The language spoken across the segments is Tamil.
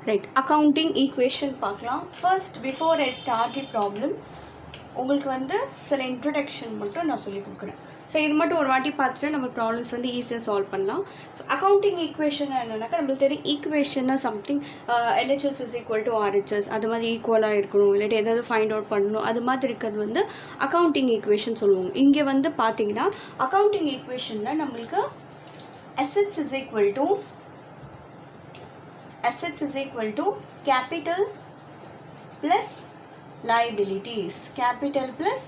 ரைட், அக்கௌண்டிங் ஈக்குவேஷன் பார்க்கலாம். First before I start the problem உங்களுக்கு வந்து சில இன்ட்ரடக்ஷன் மட்டும் நான் சொல்லிக் கொடுக்குறேன். ஸோ இது மட்டும் ஒரு வாட்டி பார்த்துட்டு நம்ம ப்ராப்ளம்ஸ் வந்து ஈஸியாக சால்வ் பண்ணலாம். அக்கௌண்டிங் ஈக்குவேஷன் என்னென்னாக்கா நம்மளுக்கு தெரியும், ஈக்குவேஷன்னா something LHS is equal to RHS, அது மாதிரி ஈக்குவலாக இருக்கணும், இல்லாட்டி எதாவது ஃபைண்ட் அவுட் பண்ணணும், அது மாதிரி இருக்கிறது வந்து அக்கௌண்டிங் ஈக்குவேஷன் சொல்லுவோம். இங்கே வந்து பார்த்தீங்கன்னா அக்கௌண்டிங் ஈக்குவேஷனில் நம்மளுக்கு assets is equal to capital plus liabilities, capital plus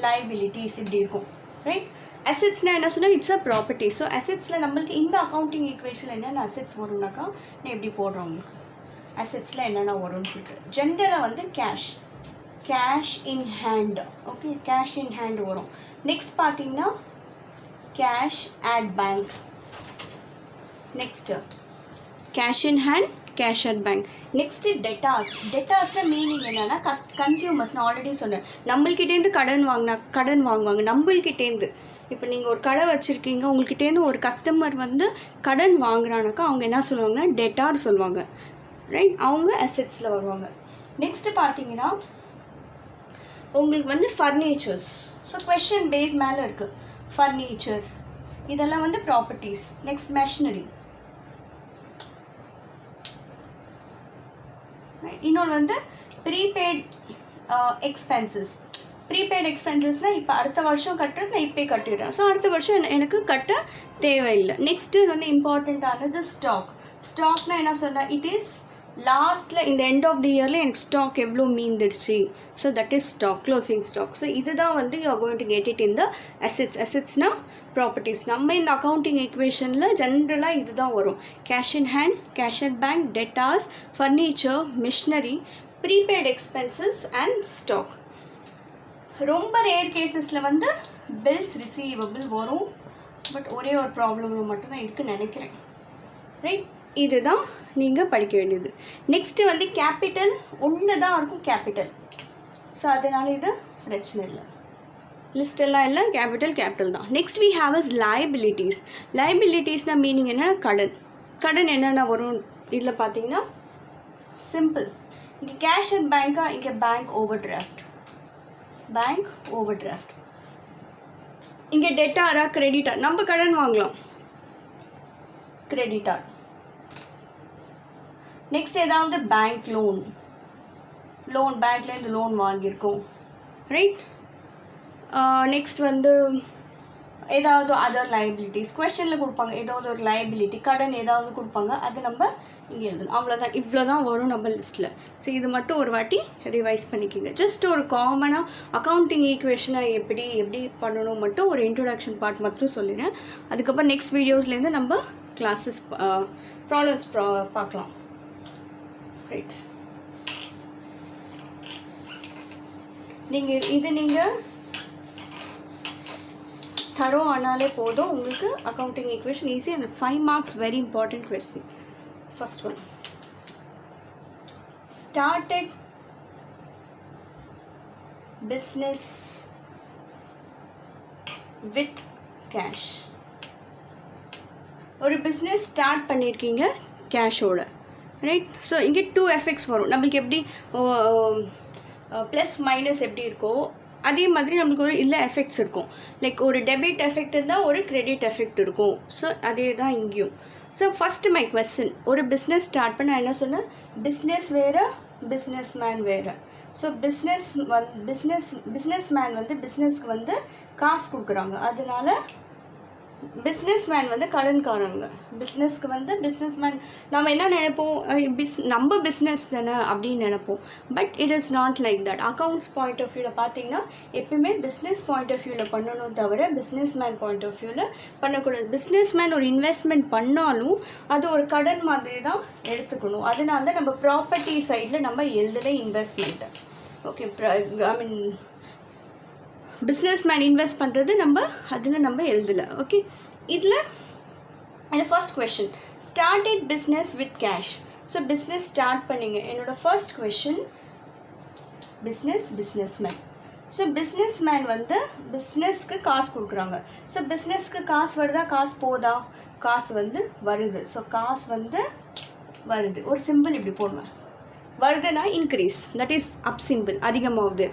liabilities இப்படி இருக்கும். ரைட், அசெட்ஸ்னால் என்ன சொன்னால் இட்ஸ் அ ப்ராப்பர்ட்டி. ஸோ அசெட்ஸில் நம்மளுக்கு இந்த அக்கௌண்டிங் ஈக்குவேஷனில் என்னென்ன அசெட்ஸ் வரும்னாக்கா நான் எப்படி போடுறோம் உங்களுக்கு அசெட்ஸில் என்னென்ன வரும்னு சொல்லிட்டு. ஜென்ரலாக வந்து cash in hand. Okay, cash in hand வரும். நெக்ஸ்ட் பார்த்தீங்கன்னா cash at bank. Next cash in hand, cash at bank. Next டெட்டாஸில் மீனிங் என்னென்னா கன்சியூமர்ஸ். நான் ஆல்ரெடி சொன்னேன், நம்மள்கிட்டேருந்து கடன் வாங்குவாங்க நம்மள்கிட்டேருந்து. இப்போ நீங்கள் ஒரு கடை வச்சுருக்கீங்க, உங்கள்கிட்டேருந்து ஒரு கஸ்டமர் வந்து கடன் வாங்குறானாக்கா அவங்க என்ன சொல்லுவாங்கன்னா டெட்டார் சொல்லுவாங்க. ரைட், அவங்க அசெட்ஸில் வருவாங்க. நெக்ஸ்ட்டு பார்த்தீங்கன்னா உங்களுக்கு வந்து ஃபர்னிச்சர்ஸ். ஸோ கொஷின் பேஸ் மேலே இருக்குது. ஃபர்னிச்சர் இதெல்லாம் வந்து ப்ராப்பர்ட்டிஸ். Next machinery. இன்னொன்று வந்து ப்ரீபெய்ட் எக்ஸ்பென்சஸ். ப்ரீபெய்ட் எக்ஸ்பென்சஸ்னால் இப்போ அடுத்த வருஷம் கட்டுறது நான் இப்போ கட்டிடுறேன், ஸோ அடுத்த வருஷம் எனக்கு கட்ட தேவையில்லை. நெக்ஸ்ட்டு வந்து இம்பார்ட்டண்ட்டானது ஸ்டாக்னால் என்ன சொன்னால் இட் இஸ் லாஸ்ட்டில் இந்த எண்ட் ஆஃப் தி இயரில் எனக்கு ஸ்டாக் எவ்வளோ மீந்துடுச்சு, so that is stock, closing stock. So இதுதான் வந்து you are going to get it in the அசெட்ஸ்னால் ப்ராப்பர்ட்டிஸ். நம்ம இந்த அக்கௌண்டிங் ஈக்குவேஷனில் ஜென்ரலாக இதுதான் வரும். Cash in hand, cash at bank, debtors, furniture, machinery, prepaid expenses and stock. ரொம்ப ரேர் கேசஸில் வந்து பில்ஸ் ரிசீவபிள் வரும். பட் ஒரே ஒரு ப்ராப்ளம் மட்டும்தான் இருக்குதுன்னு நினைக்கிறேன். ரைட், இதுதான் நீங்கள் படிக்க வேண்டியது. நெக்ஸ்ட்டு வந்து கேபிட்டல் ஒன்று தான் இருக்கும், கேபிட்டல். ஸோ அதனால் இது பிரச்சனை இல்லை, லிஸ்டெல்லாம் இல்லை, கேபிட்டல் தான். Next we have is liabilities. லைபிலிட்டிஸ்னால் மீனிங் என்ன, கடன் என்னென்ன வரும் இதில் பார்த்தீங்கன்னா சிம்பிள். இங்கே கேஷ் அண்ட் பேங்காக, இங்கே பேங்க் ஓவர் டிராஃப்ட். இங்கே டெட்டாரா கிரெடிட்டார், நம்ம கடன் வாங்கலாம், கிரெடிட்டார். நெக்ஸ்ட் ஏதாவது பேங்க் லோன் பேங்க்லேருந்து லோன் வாங்கியிருக்கோம். ரைட், நெக்ஸ்ட் வந்து ஏதாவது அதர் லைபிலிட்டிஸ் கொஸ்டினில் கொடுப்பாங்க, ஏதாவது ஒரு லைபிலிட்டி கடன் ஏதாவது கொடுப்பாங்க, அது நம்ம இங்கே எழுதணும். அவ்வளோதான், இவ்வளோ தான் வரும் நம்ம லிஸ்ட்டில். ஸோ இது மட்டும் ஒரு வாட்டி ரிவைஸ் பண்ணிக்கோங்க. ஜஸ்ட் ஒரு காமனாக அக்கௌண்டிங் ஈக்குவேஷனை எப்படி பண்ணணும் மட்டும் ஒரு இன்ட்ரொடக்ஷன் பார்ட் மட்டும் சொல்லிடுறேன். அதுக்கப்புறம் நெக்ஸ்ட் வீடியோஸ்லேருந்து நம்ம கிளாஸஸ் ப்ராப்ளம்ஸ் பார்க்கலாம். ரைட், நீங்கள் தரோ ஆனாலே போதும் உங்களுக்கு accounting equation easy. And 5 marks very important question. First one, started business with cash. ஒரு பிஸ்னஸ் ஸ்டார்ட் பண்ணியிருக்கீங்க கேஷோட. ரைட், ஸோ இங்கே 2 எஃபெக்ட்ஸ் வரும். நம்மளுக்கு எப்படி ப்ளஸ் மைனஸ் எப்படி இருக்கோ அதே மாதிரி நம்மளுக்கு ஒரு இல்லை எஃபெக்ட்ஸ் இருக்கும். லைக் ஒரு டெபிட் எஃபெக்ட் இருந்தால் ஒரு கிரெடிட் எஃபெக்ட் இருக்கும். ஸோ அதே தான் இங்கேயும். ஸோ ஃபஸ்ட்டு மை கொஸ்டின், ஒரு பிஸ்னஸ் ஸ்டார்ட் பண்ண என்ன சொன்னேன், பிஸ்னஸ் வேறு, பிஸ்னஸ் மேன் வேறு. ஸோ பிஸ்னஸ் மேன் வந்து பிஸ்னஸ்க்கு வந்து காசு கொடுக்குறாங்க, அதனால பிஸ்னஸ் மேன் வந்து கடன்காரங்க. பிஸ்னஸ்க்கு வந்து பிஸ்னஸ் மேன் நம்ம என்ன நினைப்போம், நம்ம பிஸ்னஸ் தானே அப்படின்னு நினைப்போம். But it is not like that. Accounts point of வியூவில் பார்த்தீங்கன்னா எப்பயுமே பிஸ்னஸ் பாயிண்ட் ஆஃப் வியூவில் பண்ணணும் தவிர பிஸ்னஸ் மேன் பாயிண்ட் ஆஃப் வியூவில் பண்ணக்கூடாது. பிஸ்னஸ் மேன் ஒரு இன்வெஸ்ட்மெண்ட் பண்ணாலும் அது ஒரு கடன் மாதிரி தான் எடுத்துக்கணும். அதனால தான் நம்ம ப்ராப்பர்ட்டி சைடில் நம்ம எழுதலை இன்வெஸ்ட்மெண்ட்டு. ஓகே, ஐ மீன் பிஸ்னஸ் மேன் இன்வெஸ்ட் பண்ணுறது நம்ம அதில் நம்ம எழுதலை. ஓகே, இதில் first question, started business with cash. So business start பண்ணிங்க. என்னோடய first question businessman. So business man வந்து பிஸ்னஸ்க்கு காசு கொடுக்குறாங்க. ஸோ பிஸ்னஸ்க்கு காசு வருதா, காசு போதா, காசு வந்து வருது. ஸோ காசு வந்து வருது. ஒரு சிம்பிள் இப்படி போடுவேன். வருதுன்னா increase, that is up simple, அதிகமாகுது.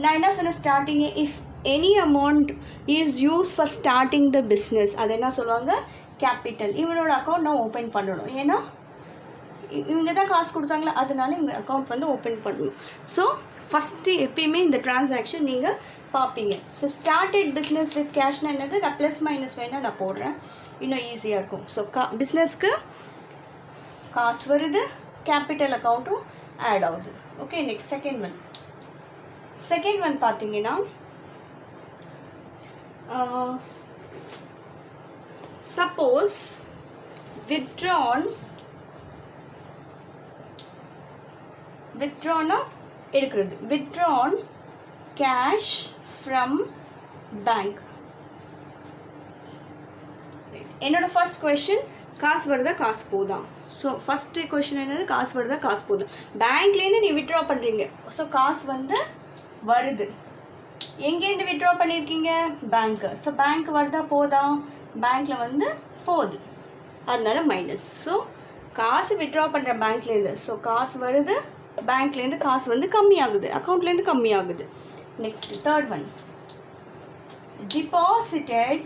நான் என்ன சொன்னேன் ஸ்டார்டிங்கே, if any amount is use for starting the business, அது என்ன சொல்லுவாங்க, கேபிட்டல். இவனோட அக்கௌண்ட் நான் ஓப்பன் பண்ணணும், ஏன்னா இவங்க தான் காசு கொடுத்தாங்களா, அதனால இவங்க அக்கௌண்ட் வந்து ஓப்பன் பண்ணணும். ஸோ ஃபஸ்ட்டு எப்பயுமே இந்த டிரான்சாக்ஷன் நீங்கள் பார்ப்பீங்க. ஸோ ஸ்டார்டட் பிஸ்னஸ் வித் கேஷ்னா என்னது, நான் ப்ளஸ் மைனஸ் வேணால் நான் போடுறேன், இன்னும் ஈஸியாக இருக்கும். ஸோ பிஸ்னஸ்க்கு காசு வருது, கேபிட்டல் அக்கௌண்ட்டும் ஆட் ஆகுது. ஓகே, நெக்ஸ்ட் செகண்ட் ஒன் பார்த்தீங்கன்னா, சப்போஸ் வித்ட்ரானா எடுக்கிறது, வித்ட்ரான் கேஷ் ஃப்ரம் பேங்க். என்னோட ஃபர்ஸ்ட் கொஷின், காசு வருதா காசு போதா? ஸோ ஃபஸ்ட்டு கொஷின் என்னது, காசு வருதா காசு போகுது. பேங்க்லேருந்து நீ வித்ட்ரா பண்ணுறீங்க, ஸோ காசு வந்து வருது. எங்கேருந்து வித்ட்ரா பண்ணியிருக்கீங்க, பேங்க்கு. ஸோ பேங்க் வருதா போதா, பேங்க்கில் வந்து போகுது, அதனால மைனஸ். ஸோ காசு வித்ட்ரா பண்ணுற பேங்க்லேருந்து, ஸோ காசு வருது, பேங்க்லேருந்து காசு வந்து கம்மியாகுது, அக்கௌண்ட்லேருந்து கம்மியாகுது. Next third one, deposited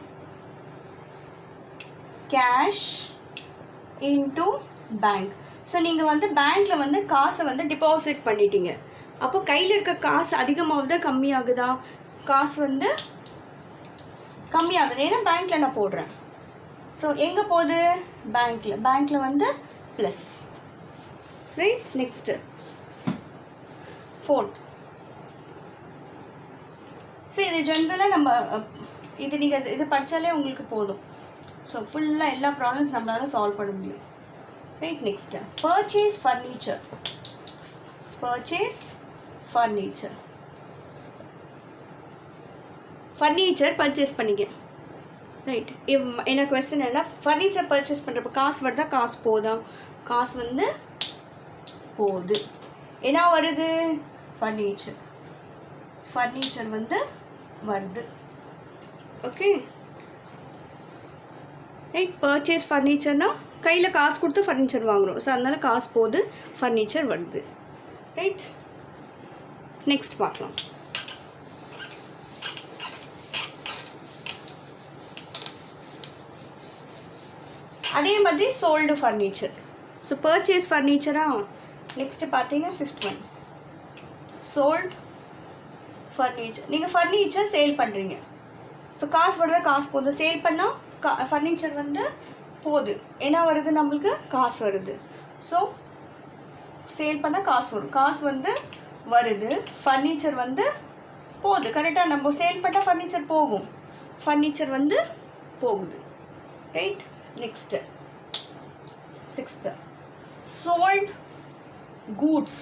cash into bank. So நீங்கள் வந்து பேங்க்கில் வந்து காசை வந்து டிபாசிட் பண்ணிட்டீங்க, அப்போ கையில் இருக்க காசு அதிகமாகுதா கம்மியாகுதா, காசு வந்து கம்மியாகுது, ஏன்னா பேங்க்கில் நான் போடுறேன். ஸோ எங்கே போகுது, பேங்க்கில் வந்து plus, right. Next fourth. So இது ஜென்ரலாக நம்ம இது நீங்கள் இது படித்தாலே உங்களுக்கு போதும். ஸோ ஃபுல்லாக எல்லா ப்ராப்ளம்ஸ் நம்மளால் சால்வ் பண்ண முடியும், right. Next purchased furniture purchase பண்ணிக்க, ரைட். என்ன கொஸ்டின் என்ன, ஃபர்னிச்சர் பர்ச்சேஸ் பண்ணுறப்ப காசு வருதா காசு போதா, காசு வந்து போகுது. என்ன வருது, ஃபர்னிச்சர் வந்து வருது. Okay, right. பர்ச்சேஸ் ஃபர்னிச்சர்னா கையில் காசு கொடுத்து ஃபர்னிச்சர் வாங்குகிறோம், ஸோ அதனால் காசு போகுது, ஃபர்னிச்சர் வருது, ரைட். நெக்ஸ்ட் பார்க்கலாம். அதே மாதிரி சோல்டு ஃபர்னிச்சர். ஸோ பர்ச்சேஸ் ஃபர்னிச்சரா. நெக்ஸ்ட்டு பார்த்தீங்கன்னா ஃபிஃப்த் ஒன், சோல்டு ஃபர்னிச்சர். நீங்கள் ஃபர்னிச்சர் சேல் பண்ணுறீங்க, ஸோ காசு வருதா காசு போகுது, சேல் பண்ணால் ஃபர்னிச்சர் வந்து போகுது, என்ன வருது நம்மளுக்கு, காசு வருது. ஸோ சேல் பண்ணால் காசு வரும், காசு வந்து வருது, ஃபர்னிச்சர் வந்து போகுது. கரெக்டாக, நம்ம சேல் பண்ணால் ஃபர்னிச்சர் போகும், ஃபர்னிச்சர் வந்து போகுது, right. Next sixth, sold goods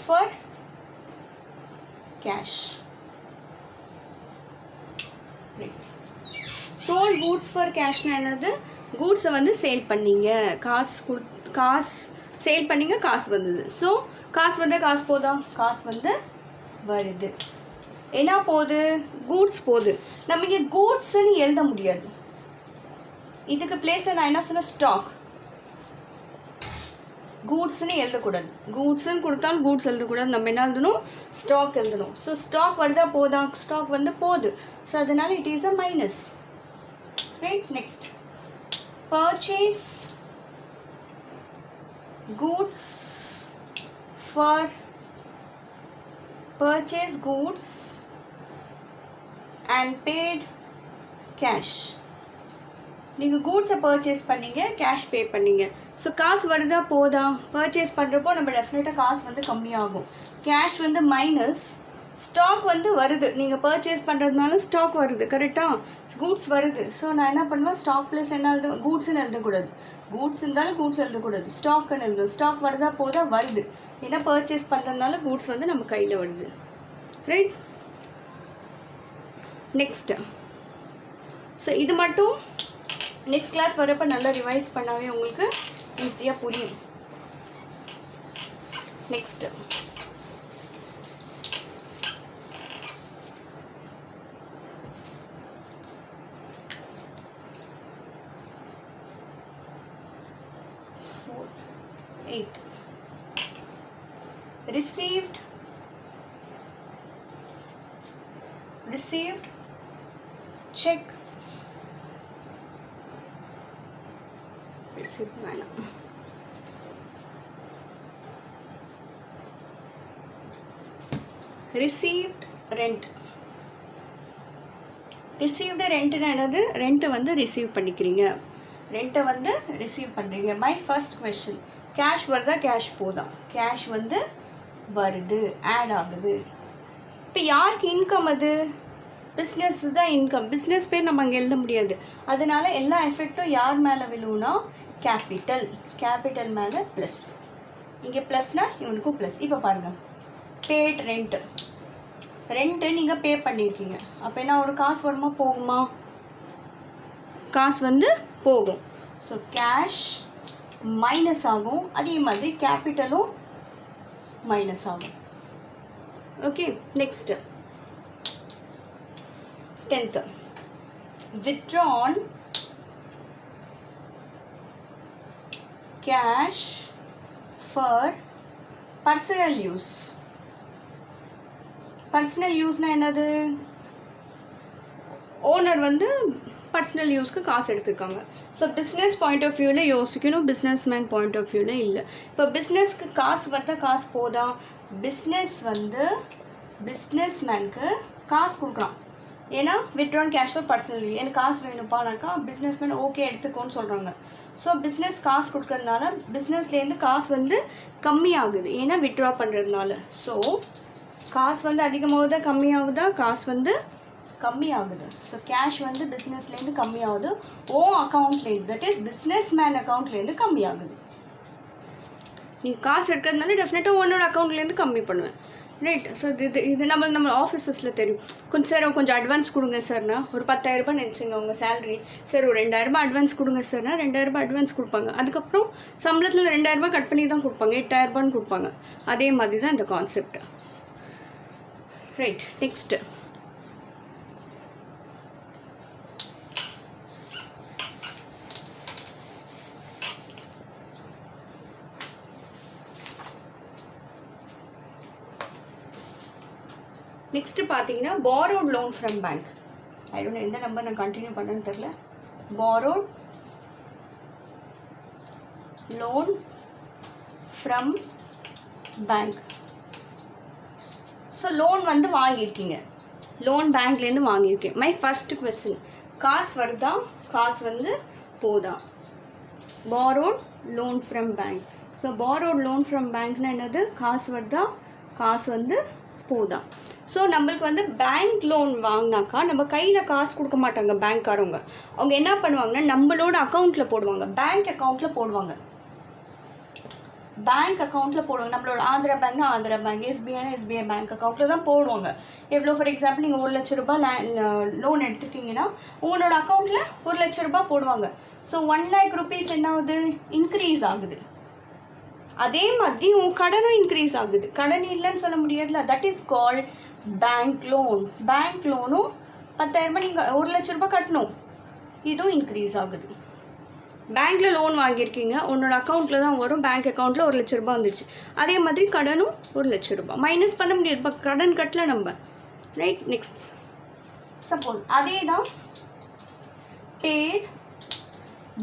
for cash, right. Sold goods for கேஷ்னா என்னது, கூட்ஸை வந்து சேல் பண்ணீங்க, காசு சேல் பண்ணிங்க, காசு வந்தது. ஸோ காசு வந்தால் காசு போதா, காசு வந்து வருது. என்ன போகுது, கூட்ஸ் போகுது. நம்ம இங்கே கூட்ஸ்ன்னு எழுத முடியாது, இதுக்கு பிளேஸில் நான் என்ன சொன்னேன், ஸ்டாக். கூட்ஸ்ன்னு எழுதக்கூடாது, கூட்ஸ்ன்னு கொடுத்தாலும் கூட்ஸ் எழுதக்கூடாது, நம்ம என்ன எழுதணும், ஸ்டாக் எழுதணும். ஸோ ஸ்டாக் வருதா போதா, ஸ்டாக் வந்து போகுது, ஸோ அதனால் it is a minus, right. Next purchase goods and paid cash. நீங்கள் கூட்ஸை பர்ச்சேஸ் பண்ணீங்க, கேஷ் பே பண்ணீங்க. ஸோ காசு வருதா போதா, பர்ச்சேஸ் பண்ணுறப்போ நம்ம டெஃபினட்டாக காசு வந்து கம்மியாகும், கேஷ் வந்து மைனஸ், ஸ்டாக் வந்து வருது, நீங்கள் பர்ச்சேஸ் பண்ணுறதுனால ஸ்டாக் வருது, கரெக்டாக, கூட்ஸ் வருது. ஸோ நான் என்ன பண்ணுவேன், ஸ்டாக் ப்ளஸ் என்ன எழுதுவேன், கூட்ஸ்ன்னு எழுதக்கூடாது, கூட்ஸ் இருந்தாலும் கூட்ஸ் எழுதக்கூடாது, ஸ்டாக்னு எழுதும். ஸ்டாக் வருதா போதா, வருது, ஏன்னா பர்ச்சேஸ் பண்ணுறதுனால கூட்ஸ் வந்து நம்ம கையில் வருது, ரைட். நெக்ஸ்ட்டு, ஸோ இது மட்டும் நெக்ஸ்ட் கிளாஸ் வரப்போ நல்லா ரிவைஸ் பண்ணாவே உங்களுக்கு ஈஸியாக புரியும். நெக்ஸ்ட்டு 8. Received check. Received வேணாம். Received rent. Received rent என்னது? ரெண்ட் வந்து ரிசீவ் பண்ணிக்கிறீங்க, ரெண்ட்டை வந்து ரிசீவ் பண்ணுறீங்க. மை ஃபர்ஸ்ட் கொஷின், கேஷ் வருதா கேஷ் போதா? கேஷ் வந்து வருது, ஆட் ஆகுது. இப்போ யாருக்கு இன்கம்? அது பிஸ்னஸ் தான் இன்கம். பிஸ்னஸ் பேர் நம்ம அங்கே எழுத முடியாது, அதனால எல்லா எஃபெக்டும் யார் மேலே விழுவுனா கேபிட்டல் மேலே ப்ளஸ். இங்கே ப்ளஸ்னால் இவனுக்கும் ப்ளஸ். இப்போ பாருங்கள், பேட் ரெண்ட்டு நீங்கள் பே பண்ணியிருக்கீங்க. அப்போ என்ன, ஒரு காசு வருமா போகுமா? காசு வந்து போகும். ஸோ கேஷ் மைனஸ் ஆகும், அதே மாதிரி கேபிட்டலும் மைனஸ் ஆகும். Okay, next 10th, withdrawn cash for personal use. Personal யூஸ்னால் என்னது? ஓனர் வந்து பர்சனல் யூஸ்க்கு காசு எடுத்துருக்காங்க. ஸோ பிஸ்னஸ் பாயிண்ட் ஆஃப் வியூவில் யோசிக்கணும், பிஸ்னஸ் மேன் பாயிண்ட் ஆஃப் வியூவில் இல்லை. இப்போ பிஸ்னஸ்க்கு காசு வருதா காசு போதா? பிஸ்னஸ் வந்து பிஸ்னஸ் மேனுக்கு காசு கொடுக்குறான், ஏன்னா withdrawn cash for personal use. எனக்கு காசு வேணும்ப்பானாக்கா பிஸ்னஸ் மேன் ஓகே எடுத்துக்கோன்னு சொல்கிறாங்க. ஸோ பிஸ்னஸ் காசு கொடுக்கறதுனால பிஸ்னஸ்லேருந்து காசு வந்து கம்மியாகுது, ஏன்னா வித்ட்ரா பண்ணுறதுனால. ஸோ காசு வந்து அதிகமாகுதா கம்மியாகுதா? காசு வந்து கம்மியாகுது. ஸோ கேஷ் வந்து பிஸ்னஸ்லேருந்து கம்மியாகுது, அக்கௌண்ட்லேருந்து, தட் இஸ் பிஸ்னஸ் மேன் அக்கௌண்ட்லேருந்து கம்மியாகுது. நீ காசு எடுக்கிறதுனால டெஃபினட்டாக உன்னோட அக்கௌண்ட்லேருந்து கம்மி பண்ணுவேன், ரைட்? ஸோ இது நம்ம ஆஃபீஸஸில் தெரியும். கொஞ்சம் அட்வான்ஸ் கொடுங்க சார்னா, ஒரு 10,000 நினச்சிங்க உங்கள் சேலரி. சரி, ஒரு 2,000 அட்வான்ஸ் கொடுங்க சார்னா 2,000 அட்வான்ஸ் கொடுப்பாங்க. அதுக்கப்புறம் சம்பளத்தில் 2,000 கட் பண்ணி தான் கொடுப்பாங்க, 8,000 கொடுப்பாங்க. அதே மாதிரி தான் இந்த கான்செப்ட், ரைட்? நெக்ஸ்ட்டு பார்த்தீங்கன்னா borrowed loan from bank. I don't know எந்த நம்பர் நான் கண்டினியூ பண்ணேன்னு தெரில. borrowed loan from bank. So loan வந்து வாங்கியிருக்கீங்க, லோன் பேங்க்லேருந்து வாங்கியிருக்கேன். மை ஃபஸ்ட் கொஸ்டின், காசு வருதா காசு வந்து போதா? borrowed loan from bank. So borrowed loan from bankனா என்னது? காசு வருதா காசு வந்து போதா? ஸோ நம்மளுக்கு வந்து பேங்க் லோன் வாங்கினாக்கா நம்ம கையில் காசு கொடுக்க மாட்டாங்க பேங்க்காரவங்க. அவங்க என்ன பண்ணுவாங்கன்னா நம்மளோட அக்கௌண்ட்டில் போடுவாங்க, பேங்க் அக்கௌண்ட்டில் போடுவாங்க. நம்மளோட ஆந்திரா பேங்க்னா ஆந்திரா பேங்க், எஸ்பிஐனா எஸ்பிஐ பேங்க் அக்கௌண்ட்டில் தான் போடுவாங்க. எவ்வளோ, ஃபார் எக்ஸாம்பிள் நீங்கள் 1,00,000 ரூபாய் லோன் எடுத்துருக்கீங்கன்னா உங்களோட அக்கௌண்ட்டில் 1,00,000 ரூபாய் போடுவாங்க. ஸோ 1,00,000 rupees என்ன ஆகுது? இன்க்ரீஸ் ஆகுது. அதே மாதிரி உங்கள் கடனும் இன்க்ரீஸ் ஆகுது. கடன் இல்லைன்னு சொல்ல முடியாதுல, that is called bank loan. Bank லோனும் 10,000 நீங்கள் 1,00,000 ரூபாய் கட்டணும், இதுவும் இன்க்ரீஸ் ஆகுது. பேங்க்கில் லோன் வாங்கியிருக்கீங்க, உன்னோட அக்கௌண்ட்டில் தான் வரும், பேங்க் அக்கௌண்ட்டில் 1,00,000 ரூபாய் வந்துச்சு. அதே மாதிரி கடனும் 1,00,000 ரூபாய் மைனஸ் பண்ண முடியாது, இப்போ கடன் கட்டல நம்ம, ரைட்? நெக்ஸ்ட் சப்போஸ் அதே தான் பேட்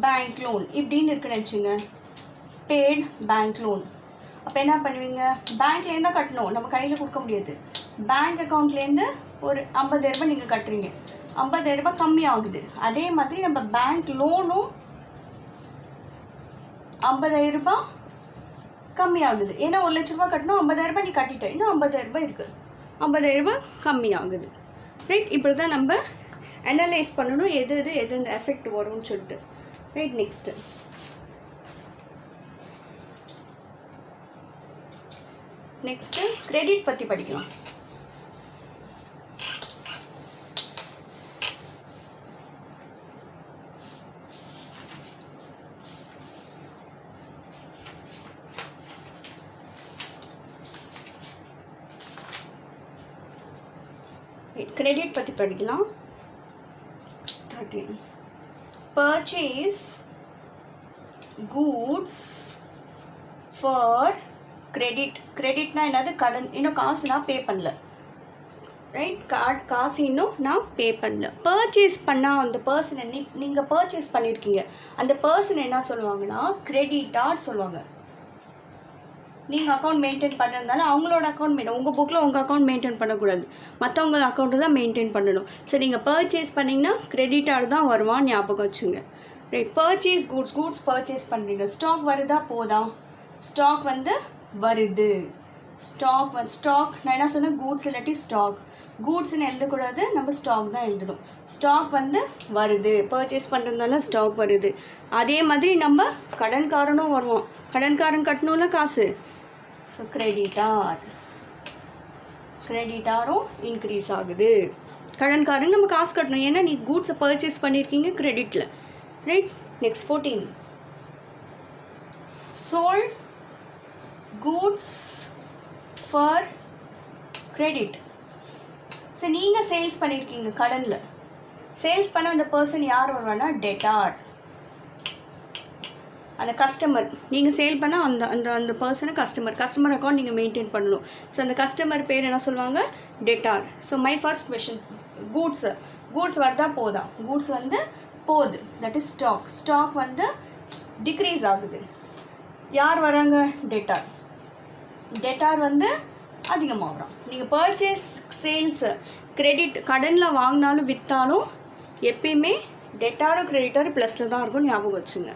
பேங்க் லோன் இப்படின்னு இருக்குன்னு வச்சுங்க. பேட் பேங்க் லோன் அப்போ என்ன பண்ணுவீங்க? பேங்க்லேருந்து தான் கட்டணும், நம்ம கையில் கொடுக்க முடியாது. பேங்க் அக்கௌண்ட்லேருந்து ஒரு 50,000 ரூபாய் நீங்கள் கட்டுறீங்க, 50,000 ரூபாய் கம்மி ஆகுது. அதே மாதிரி நம்ம பேங்க் லோனும் 50,000 ரூபாய் கம்மி ஆகுது, ஏன்னா 1,00,000 ரூபாய் கட்டணும், 50,000 ரூபாய் நீ கட்டிட்ட, இன்னும் 50,000 ரூபாய் இருக்குது, 50,000 ரூபாய் கம்மி ஆகுது, ரைட்? இப்படி தான் நம்ம அனலைஸ் பண்ணணும் எது இந்த எஃபெக்ட் வரும்னு சொல்லிட்டு, ரைட்? நெக்ஸ்ட்டு கிரெடிட் பற்றி படிக்கலாம். கிரெடிட் பற்றி படிக்கலாம். 13 purchase goods ஃபார் கிரெடிட். கிரெடிட்னா என்னது? கடன். இன்னும் காசு நான் பே பண்ணல, ரைட்? காசு இன்னும் நான் பே பண்ணல. பர்ச்சேஸ் பண்ணால் அந்த பர்சனை நீங்கள் பர்ச்சேஸ் பண்ணியிருக்கீங்க, அந்த பர்சன் என்ன சொல்லுவாங்கன்னா கிரெடிட்டார் சொல்லுவாங்க. நீங்கள் அக்கௌண்ட் மெயின்டைன் பண்ணுறதுனால அவங்களோட அக்கௌண்ட் உங்கள் புக்கில் உங்கள் அக்கௌண்ட் மெயின்டைன் பண்ணக்கூடாது, மற்றவங்க அக்கௌண்ட்டு தான் மெயின்டைன் பண்ணணும். ஸோ நீங்கள் பர்ச்சேஸ் பண்ணிங்கன்னா கிரெடிட்டார் தான் வருவான், ஞாபகம் வச்சுங்க, ரைட்? பர்ச்சேஸ் கூட்ஸ் பர்ச்சேஸ் பண்ணுறீங்க. ஸ்டாக் வருதா? போதா? ஸ்டாக் வருது. ஸ்டாக் நான் என்ன சொன்னேன்? கூட்ஸ் இல்லாட்டி ஸ்டாக். கூட்ஸ்ன்னு எழுதக்கூடாது, நம்ம ஸ்டாக் தான் எழுதணும். ஸ்டாக் வருது, பர்ச்சேஸ் பண்ணுறதுனால ஸ்டாக் வருது. அதே மாதிரி நம்ம கடன்காரனும் வருவோம், கடன்காரன் கட்டணும்ல காசு. ஸோ கிரெடிட்டாரும் இன்க்ரீஸ் ஆகுது. கடன்காரன் நம்ம காசு கட்டணும், ஏன்னா நீ கூட்ஸை பர்ச்சேஸ் பண்ணியிருக்கீங்க கிரெடிட்டில், right? Next 14. Sold goods for credit. So நீங்கள் சேல்ஸ் பண்ணியிருக்கீங்க கடனில், சேல்ஸ் பண்ண அந்த பர்சன் யார் வருவான்னா டெட்டார். அந்த கஸ்டமர், நீங்கள் சேல் பண்ணால் அந்த அந்த அந்த பர்சனை கஸ்டமர் அக்கௌண்ட் நீங்கள் மெயின்டைன் பண்ணணும். ஸோ அந்த கஸ்டமர் பேர் என்ன சொல்லுவாங்க? Debtor. So my first questions, goods வருதா? போதா? கூட்ஸ் போகுது, that is stock. Stock decrease ஆகுது. யார் வராங்க? டெட்டார். டெட்டார் அதிகமாகறோம். நீங்கள் பர்ச்சேஸ், சேல்ஸு, கிரெடிட், கடனில் வாங்கினாலும் விற்றாலும் எப்பயுமே டெட்டாரும் கிரெடிட்டாரும் ப்ளஸில் தான் இருக்கும், ஞாபகம் வச்சுங்க,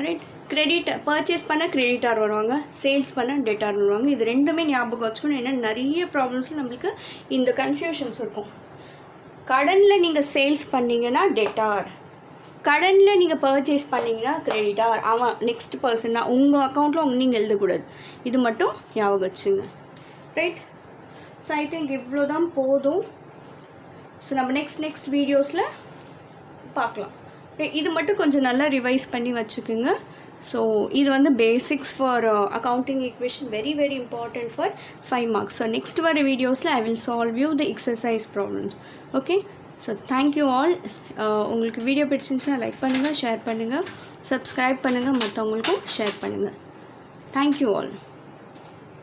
ரைட்? கிரெடிட் பர்ச்சேஸ் பண்ண கிரெடிட்டார் வருவாங்க, சேல்ஸ் பண்ண டெட்டார் வருவாங்க. இது ரெண்டுமே ஞாபகம் வச்சுக்கணும். ஏன்னா நிறைய ப்ராப்ளம்ஸ் நம்மளுக்கு இந்த கன்ஃபியூஷன்ஸ் இருக்கும். கடனில் நீங்கள் சேல்ஸ் பண்ணிங்கன்னா டெட்டார், கடனில் நீங்கள் பர்ச்சேஸ் பண்ணிங்கன்னா கிரெடிட்டார். அவன் நெக்ஸ்ட் பர்சன் தான், உங்கள் அக்கௌண்ட்டில் நீங்கள் எழுதக்கூடாது. இது மட்டும் ஞாபகம் வச்சுங்க, ரைட்? ஸோ ஐ திங்க் இவ்வளோ தான் போதும். ஸோ நம்ம நெக்ஸ்ட் வீடியோஸில் பார்க்கலாம். இது மட்டும் கொஞ்சம் நல்லா ரிவைஸ் பண்ணி வச்சுக்கோங்க. ஸோ இது basics for accounting equation, very very important for 5 marks. So next வர வீடியோஸில் I will solve you the exercise problems. Okay, so thank you all. உங்களுக்கு வீடியோ பிடிச்சிருந்துச்சுன்னா லைக் பண்ணுங்கள், ஷேர் பண்ணுங்கள், சப்ஸ்கிரைப் பண்ணுங்கள், மற்றவங்களுக்கும் ஷேர் பண்ணுங்கள். Thank you all.